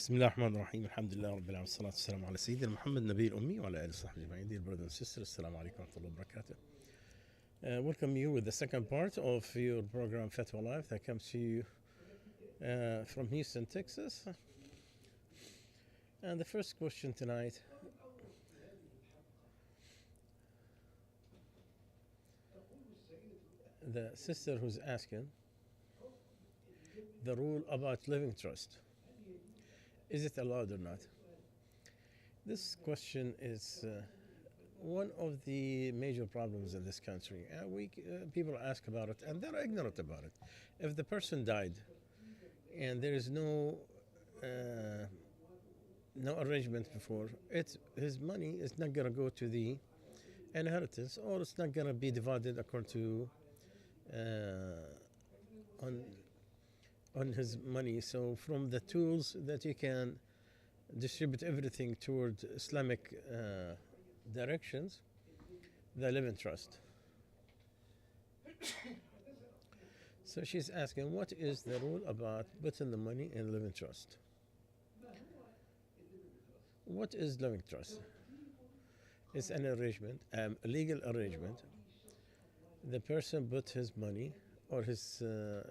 بسم الله الرحمن الرحيم الحمد لله رب العالمين والصلاة والسلام على سيدنا محمد النبي الأمي وعلى آله وصحبه أجمعين. Dear brothers and sisters, Assalamu alaikum wa rahmatullahi wa barakatuh. Welcome you with the second part of your program Fatwa Live that comes to you from Houston, Texas. And the first question tonight, the sister who's asking the rule about living trust. Is it allowed or not? This question is one of the major problems in this country. People ask about it and they're ignorant about it. If the person died and there is no arrangement before, his money is not going to go to the inheritance, or it's not going to be divided according to on his money. So from the tools that you can distribute everything toward Islamic directions, the living trust. So she's asking, what is the rule about putting the money in living trust? What is living trust? It's an arrangement, a legal arrangement. The person put his money or his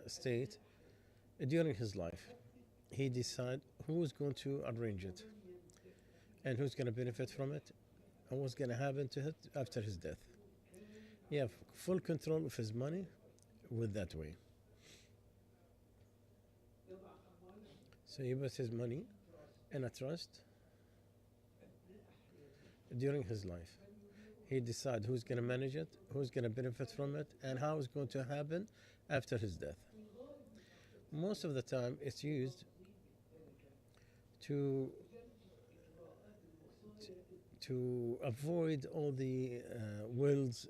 estate during his life. He decides who's going to arrange it and who's going to benefit from it and what's going to happen to it after his death. He have full control of his money with that way. So he puts his money in a trust during his life. He decides who's going to manage it, who's going to benefit from it, and how it's going to happen after his death. Most of the time it's used to avoid all the wills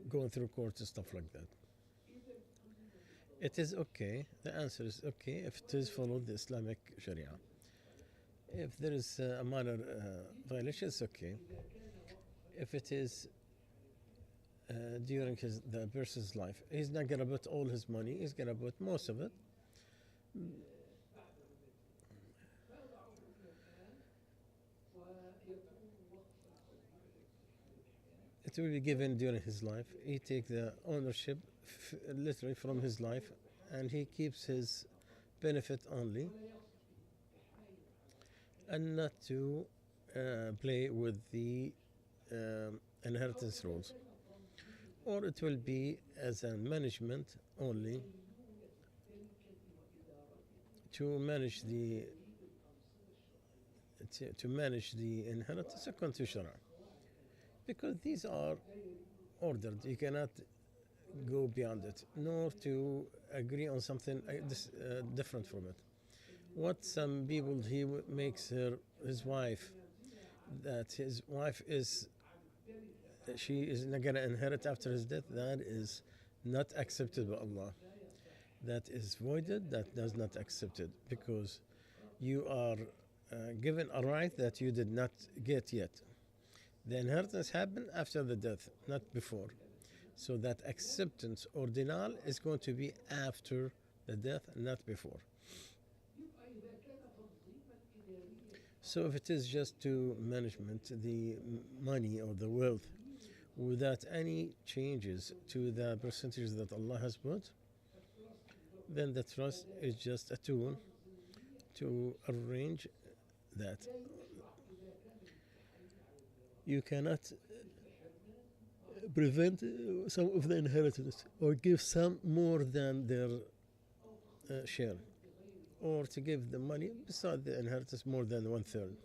going through courts and stuff like that. It is okay. The answer is okay if it is followed the Islamic Sharia. If there is a minor violation, it's okay. If it is during the person's life, he's not going to put all his money, he's going to put most of it. It will be given during his life. He takes the ownership literally from his life, and he keeps his benefit only, and not to play with the inheritance rules. Or it will be as a management only to manage the inheritance according to Sharia. Because these are ordered, you cannot go beyond it, nor to agree on something different from it. What some people, he makes his wife, that his wife she is not going to inherit after his death, that is not accepted by Allah. That is voided, that does not accept it, because you are given a right that you did not get yet. The inheritance happened after the death, not before. So that acceptance or denial is going to be after the death, not before. So if it is just to management, the money or the wealth, without any changes to the percentages that Allah has put, then the trust is just a tool to arrange that. You cannot prevent some of the inheritance or give some more than their share, or to give the money beside the inheritance more than 1/3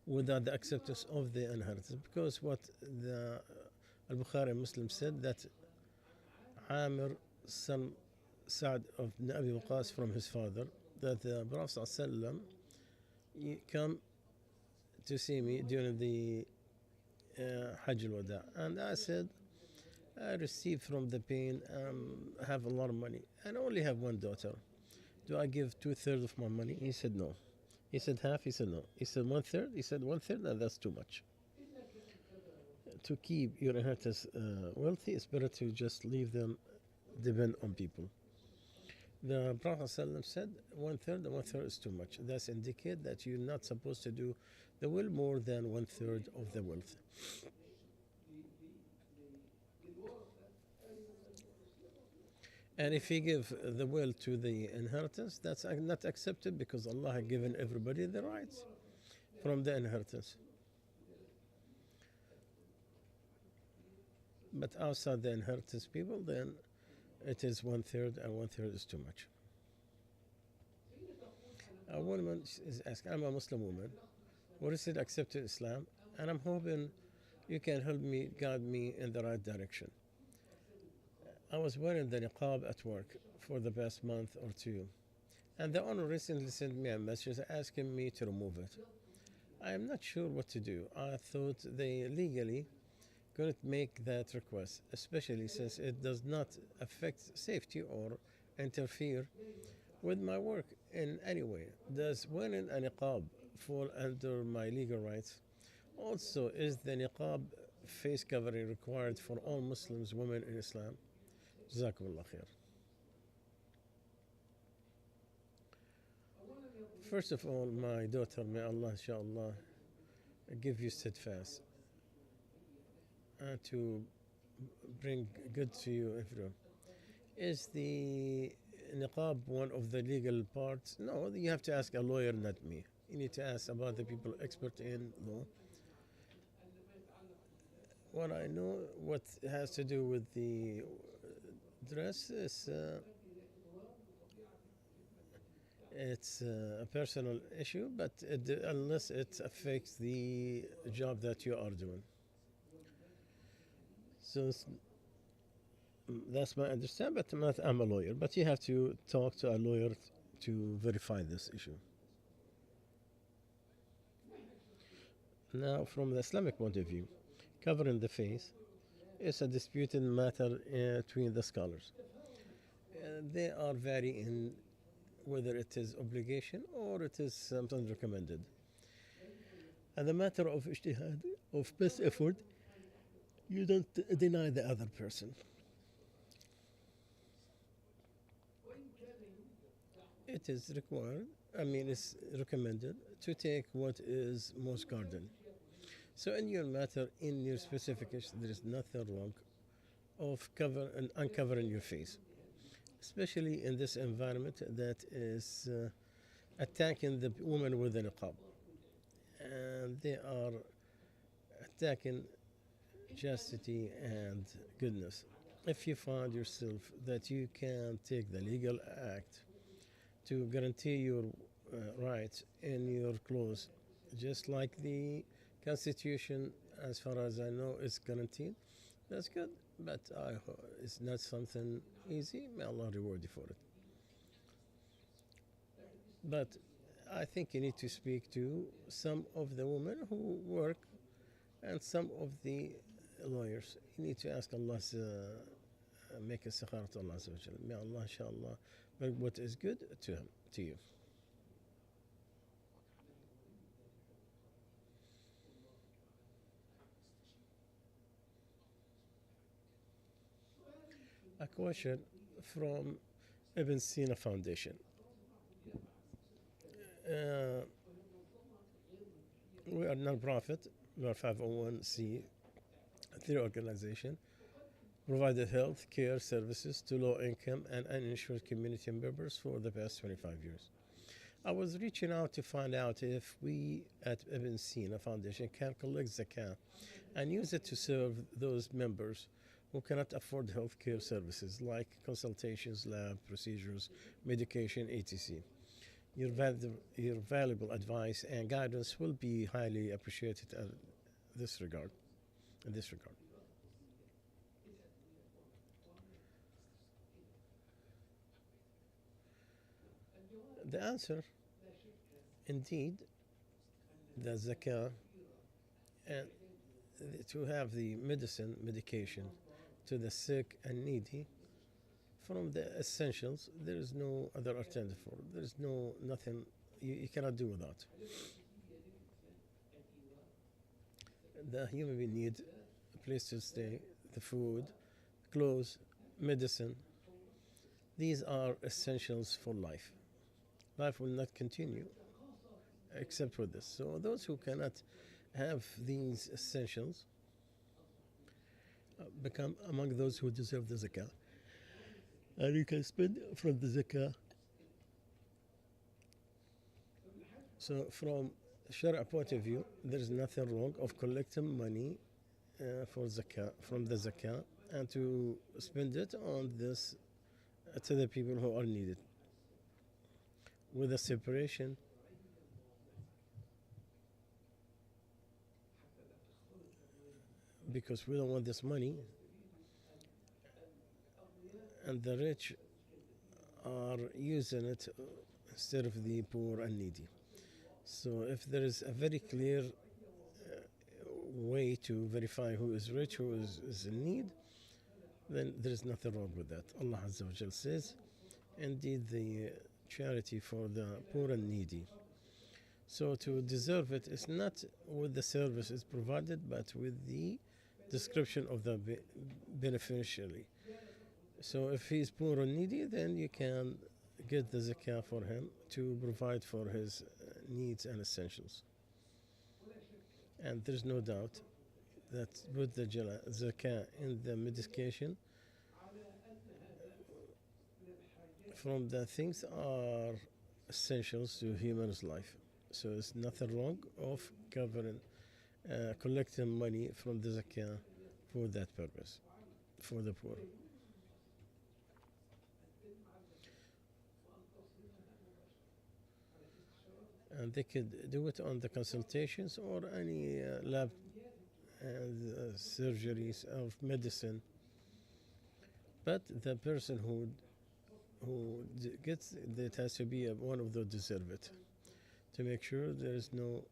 without the acceptance of the inheritance. Because what the Al-Bukhari Muslim said, that Amir, son Sa'd of Abi Waqas, from his father, that the Prophet ﷺ come to see me during the Hajj al-Wada, and I said, I received from the pain, I have a lot of money and I only have one daughter. Do I give 2/3 of my money? He said no. He said half. He said no. He said 1/3. He said 1/3. No, that's too much. To keep your inheritance wealthy, it's better to just leave them depend on people. The Prophet ﷺ said one third and one third is too much. That's indicate that you're not supposed to do the will more than one third of the wealth. And if you give the will to the inheritance, that's not accepted because Allah has given everybody the rights from the inheritance. But outside the inheritance people, then it is one third, and one third is too much. A woman is asking, I'm a Muslim woman, what is it accepted Islam? And I'm hoping you can help me, guide me in the right direction. I was wearing the niqab at work for the past month or two, and the owner recently sent me a message asking me to remove it. I am not sure what to do. I thought they legally couldn't make that request, especially since it does not affect safety or interfere with my work in any way. Does wearing a niqab fall under my legal rights? Also, is the niqab face covering required for all Muslims women in Islam? Jazakumullah khair. First of all, my daughter, may Allah, inshallah, give you steadfast to bring good to you, everyone. Is the niqab one of the legal parts? No, you have to ask a lawyer, not me. You need to ask about the people expert in law. What I know, what has to do with the dress is it's a personal issue, but unless it affects the job that you are doing. So that's my understanding, but I'm a lawyer. But you have to talk to a lawyer to verify this issue. Now, from the Islamic point of view, covering the face is a disputed matter between the scholars. They are varying whether it is obligation or it is sometimes recommended. And the matter of ijtihad, of best effort, you don't deny the other person. It is required, it's recommended to take what is most garden. So in your matter, in your specification, there is nothing wrong of uncovering your face, especially in this environment that is attacking the woman with the niqab. And they are attacking chastity and goodness. If you find yourself that you can take the legal act to guarantee your rights in your clothes, just like the Constitution, as far as I know, is guaranteed, that's good. But it's not something easy. May Allah reward you for it. But I think you need to speak to some of the women who work and some of the lawyers. You need to ask Allah, make a istikhara to Allah. May Allah, inshallah, bring what is good to you. A question from Ibn Sina Foundation. We are non-profit. We are 501c3 organization. Provided health care services to low-income and uninsured community members for the past 25 years. I was reaching out to find out if we at Ibn Sina Foundation can collect zakah and use it to serve those members who cannot afford health care services like consultations, lab procedures, medication, etc. Your valuable advice and guidance will be highly appreciated in this regard. The answer, indeed, the zakah and to have the medication to the sick and needy from the essentials, there is no other alternative for it. There is nothing you cannot do without. The human being need a place to stay, the food, clothes, medicine, These are essentials for life. Life will not continue except for this. So those who cannot have these essentials become among those who deserve the zakah. And you can spend from the zakah. So from Sharia point of view, there is nothing wrong of collecting money for zakah from the zakah and to spend it on this to the people who are needed with a separation because we don't want this money and the rich are using it instead of the poor and needy. So if there is a very clear way to verify who is rich, who is in need, then there is nothing wrong with that. Allah Azza wa Jal says, indeed the charity for the poor and needy. So to deserve it is not with the service is provided, but with the description of the beneficiary. So if he is poor and needy, then you can get the zakah for him to provide for his needs and essentials. And there's no doubt that with the zakah in the medication from the things are essentials to human's life. So it's nothing wrong of covering, collecting money from the zakah for that purpose, for the poor. And they could do it on the consultations or any lab and surgeries of medicine. But the person who gets it has to be one of those deserve it, to make sure there is no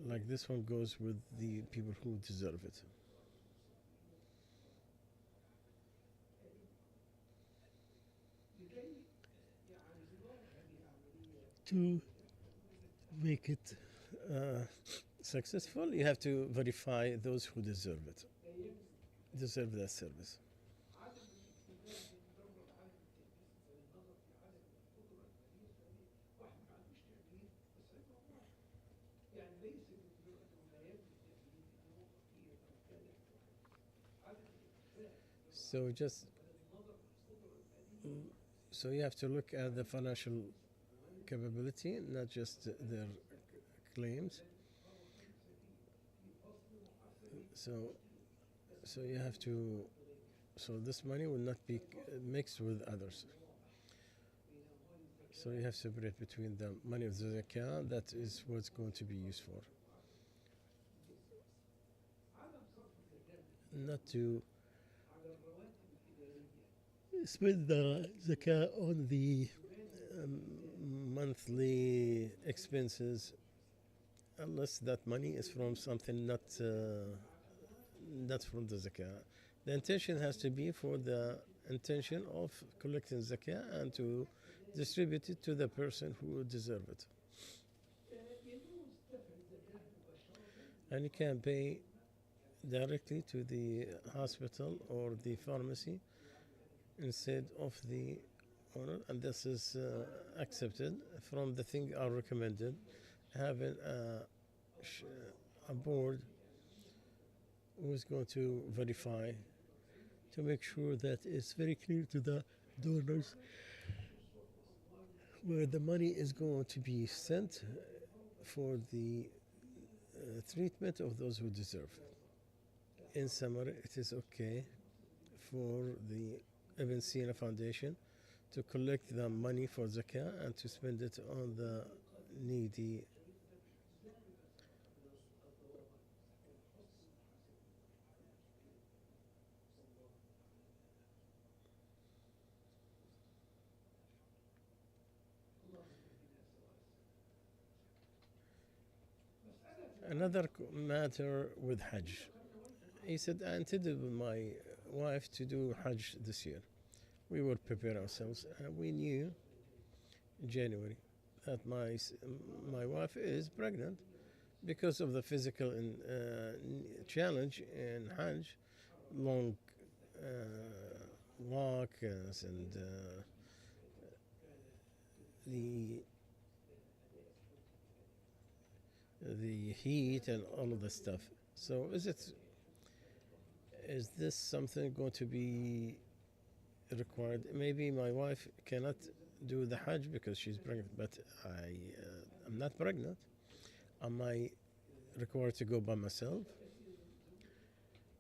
like this one goes with the people who deserve it. To make it successful, you have to verify those who deserve it, deserve that service. So just so you have to look at the financial capability, not just their claims. So you have to. So this money will not be mixed with others. So you have to separate between the money of the zakah, that is what's going to be used for. Not to spend the zakah on the monthly expenses unless that money is from something not from the zakah. The intention has to be for the intention of collecting zakah and to distribute it to the person who deserve it. And you can pay directly to the hospital or the pharmacy instead of the owner, and this is accepted. From the thing are recommended having a board who is going to verify to make sure that it's very clear to the donors where the money is going to be sent for the treatment of those who deserve. In summary, it is okay for the Ibn Sina Foundation to collect the money for zakah and to spend it on the needy. Another matter with Hajj. He said, I intended with my wife to do Hajj this year. We would prepare ourselves, and we knew in January that my wife is pregnant because of the physical challenge in Hajj, long walk and the the heat and all of the stuff. So is this something going to be required? Maybe my wife cannot do the Hajj because she's pregnant, but I'm not pregnant. Am I required to go by myself?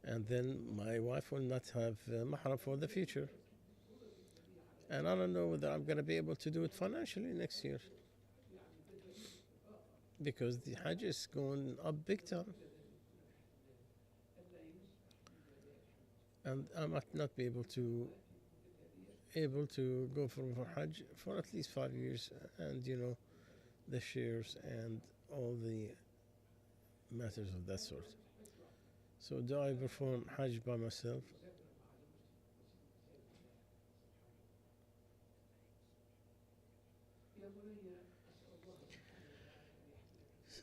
And then my wife will not have mahram for the future. And I don't know whether I'm going to be able to do it financially next year because the Hajj is going up big time. And I might not be able to go for Hajj for at least 5 years, and the shares and all the matters of that sort. So do I perform Hajj by myself?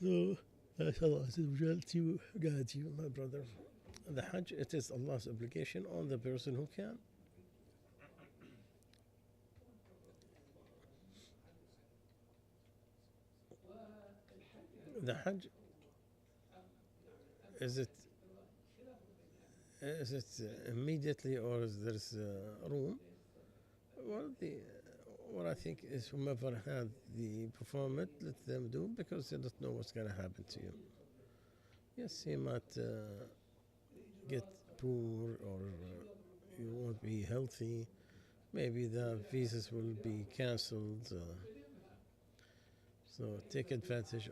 So ask Allah to guide you, my brother. The Hajj, it is Allah's obligation on the person who can. The Hajj, is it immediately or is there room? Well, what I think is whomever had the performance, let them do because they don't know what's going to happen to you. Yes, you might get poor or you won't be healthy. Maybe the visas will be cancelled. So take advantage.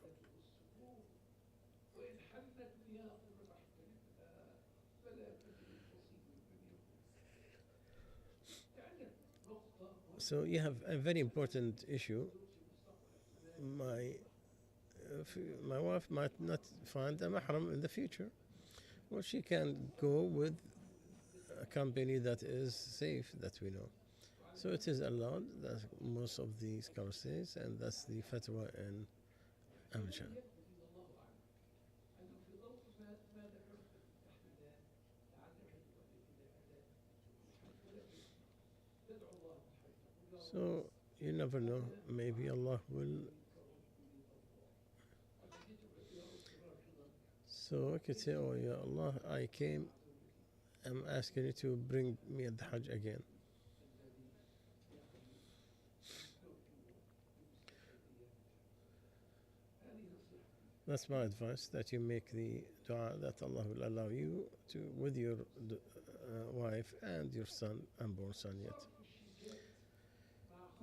So you have a very important issue. My my wife might not find a mahram in the future. Well, she can go with a company that is safe, that we know. So it is allowed, that most of the scholars says, and that's the fatwa in Amjan. So you never know. Maybe Allah will. So I could say, oh yeah, Allah, I came. I'm asking you to bring me at the Hajj again. That's my advice, that you make the dua that Allah will allow you to with your wife and your son, unborn son yet.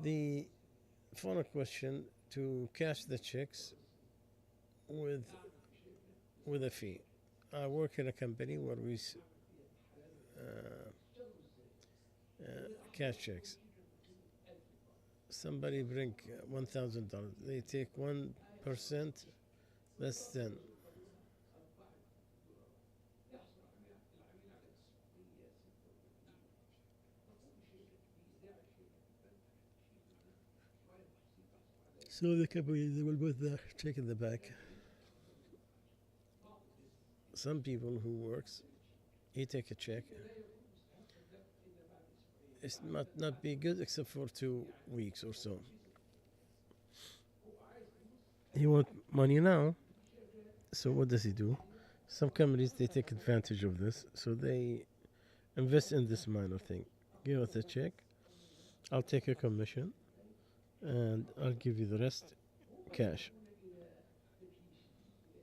The final question: to cash the checks with a fee. I work in a company where we uh, cash checks. Somebody bring $1,000. They take 1%. That's 10. So the company, they will put the check in the back. Some people who works, he take a check. It might not be good except for 2 weeks or so. He want money now. So what does he do? Some companies, they take advantage of this. So they invest in this minor thing. Give us a check. I'll take a commission and I'll give you the rest cash.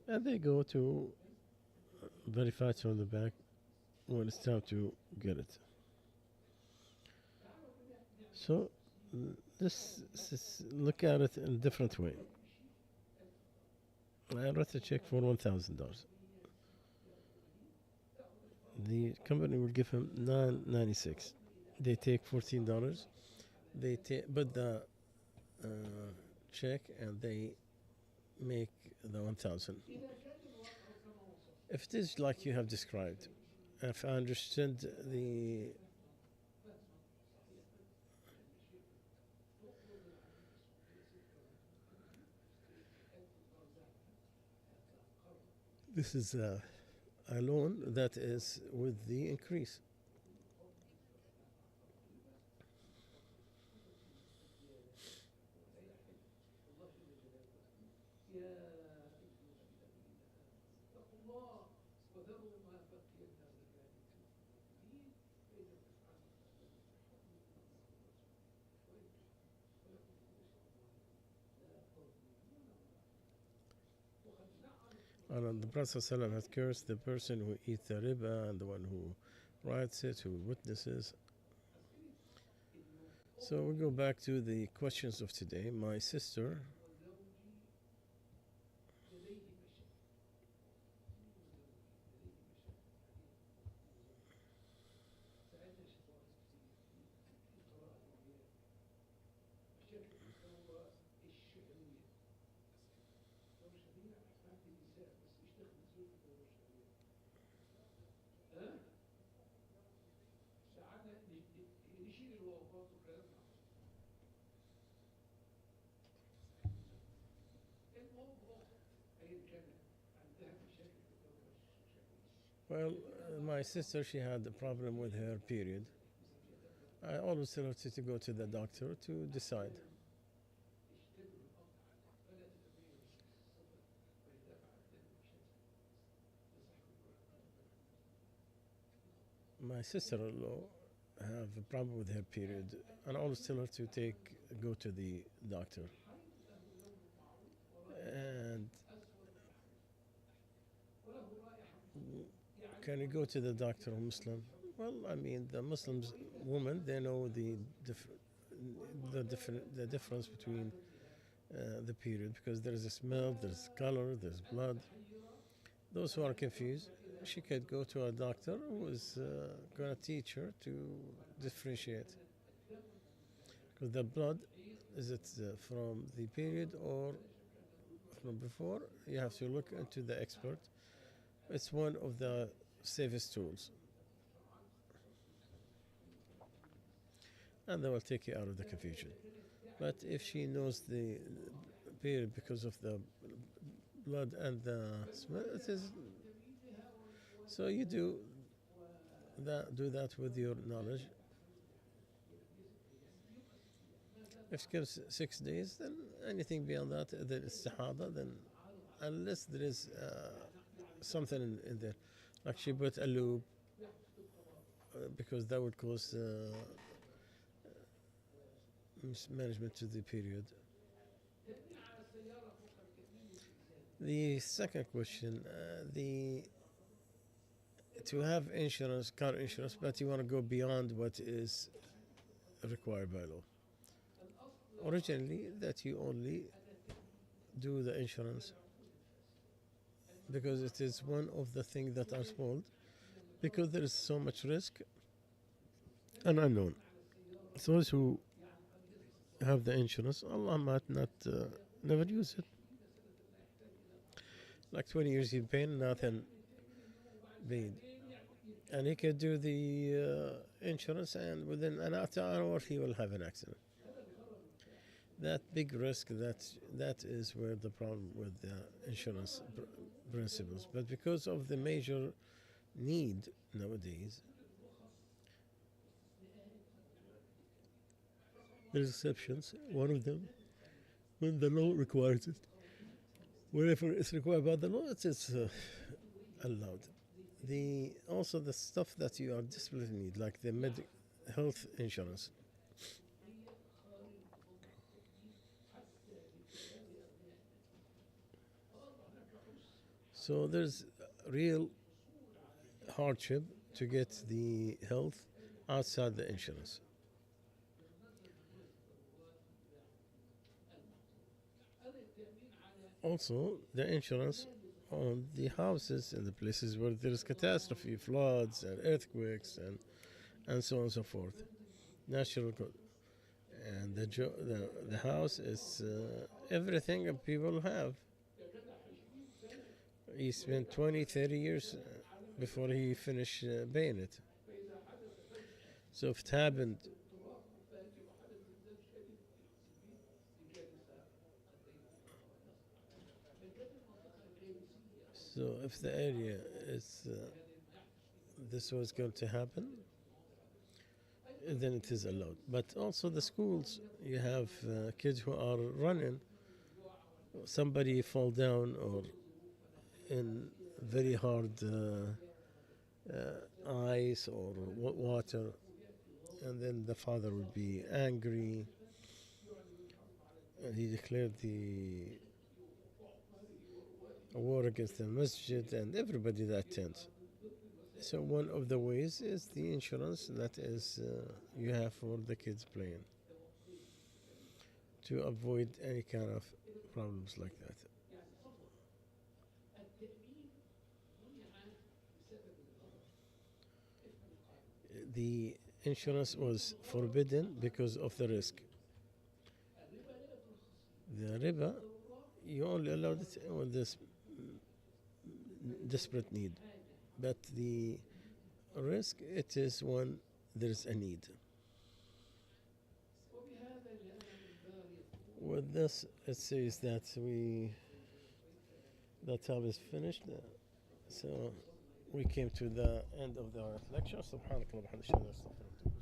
And they go to verify it on the back when it's time to get it. So look at it in a different way. I wrote a check for $1,000. The company will give him $9.96. They take $14. They put the uh, check and they make the 1,000. If it is like you have described, if I understood the this is a loan that is with the increase. And the Prophet ﷺ has cursed the person who eats the riba and the one who writes it, who witnesses. So we go back to the questions of today. My sister Well, my sister, she had a problem with her period. I always tell her to go to the doctor to decide. My sister-in-law have a problem with her period, and I always tell her to go to the doctor. And can you go to the doctor, Muslim? Well, I mean, the Muslims women, they know the difference between the period, because there is a smell, there's color, there's blood. Those who are confused, she could go to a doctor who is going to teach her to differentiate. Because the blood, is it from the period or from before? You have to look into the expert. It's one of the safest tools. And they will take you out of the confusion. But if she knows the period because of the blood and the smell, it is. So you do that with your knowledge. If it gives 6 days, then anything beyond that, then it's istihada, then unless there is something in there. Like she put a loop, because that would cause mismanagement to the period. The second question, to have insurance, car insurance, but you want to go beyond what is required by law. Originally, that you only do the insurance because it is one of the things that are spoiled, because there is so much risk and unknown. Those who have the insurance, Allah might not never use it. Like 20 years he paid, nothing paid. And he could do the insurance, and within an hour he will have an accident. That big risk, that is where the problem with the insurance principles. But because of the major need nowadays, there's exceptions. One of them, when the law requires it. Wherever it's required by the law, it is allowed. Also the stuff that you are desperately need, like the health insurance. So there's real hardship to get the health outside the insurance. Also, the insurance on the houses and the places where there is catastrophe, floods and earthquakes and so on and so forth. Natural and the house is everything people have. He spent 20, 30 years before he finished paying it. So if it happened, so if the area is this was going to happen, then it is allowed. But also the schools, you have kids who are running, somebody fall down or in very hard ice or water, and then the father would be angry, and he declared the war against the masjid and everybody that attends. So one of the ways is the insurance that is you have for the kids playing to avoid any kind of problems like that. The insurance was forbidden because of the risk. The riba, you only allowed it on this desperate need, but the risk, it is when there is a need. With this, it says that the time is finished. So we came to the end of the lecture. سبحانك اللهم وبحمدك أشهد أن لا إله إلا أنت